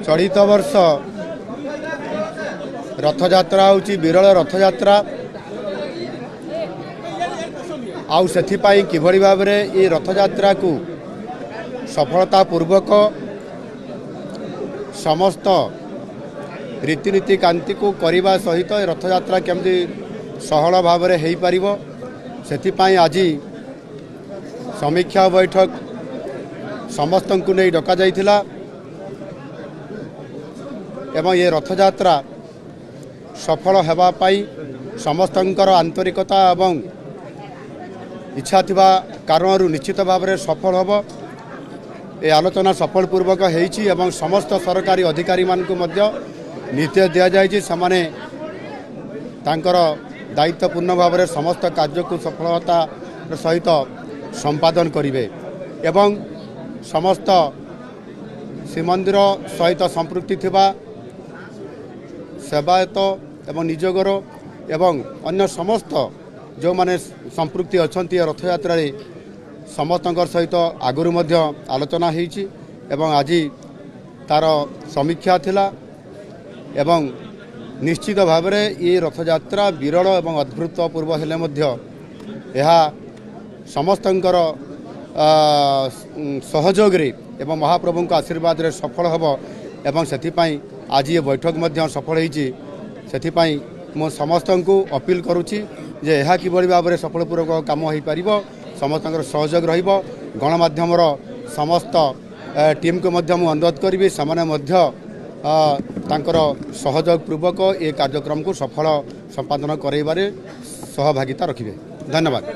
चलित वर्ष रथयात्रा हूँ विरल रथयात्रा आउ से किभली भाव में ये रथयात्रा को सफलता पूर्वक समस्त रीतिनीति कांति को करने सहित रथयात्रा केमती सहल भाव में हो पार से आज समीक्षा बैठक समस्त को नहीं डका जाइथिला एवं ये रथयात्रा सफल होगापाई समस्तंकर आंतरिकता एवं इच्छा थिबा कारण निश्चित भाव में सफल होब ए आलोचना सफल पूर्वक होईछि एवं समस्त सरकारी अधिकारी मानकु मध्य निर्देश दिया जाइछि समाने तांकर दायित्वपूर्ण भाव में समस्त कार्य को सफलता सहित संपादन करिवे एवं समस्त श्रीमंदिर सहित संपृक्ति थिबा सेवायत एवं निजोगर एवं अन्य समस्त जो माने संपृक्ति अच्छी रथयात्रा समस्त सहित आगुरी मध्य आलोचना होईछि एवं आज तार समीक्षा थिला एवं निश्चित भाव में ये रथयात्रा विरल एवं अभूतपूर्व हेले मध्य यह समस्तंकर सहयोग एवं महाप्रभु आशीर्वाद रे सफल होब एवं सेथिपाई आज ये बैठक मध्य सफल होईछि सेथिपाई मो समस्त को अपील करुछि जे यह किभली भाव में सफलपूर्वक काम हो पारिबो समस्त सहयोग रहिबो गणमाध्यमर समस्त टीम को मध्य मु अनुरोध करी से सहयोग पूर्वक ये कार्यक्रम को सफल संपादन कराइबारे सहभागिता रखिबे। धन्यवाद।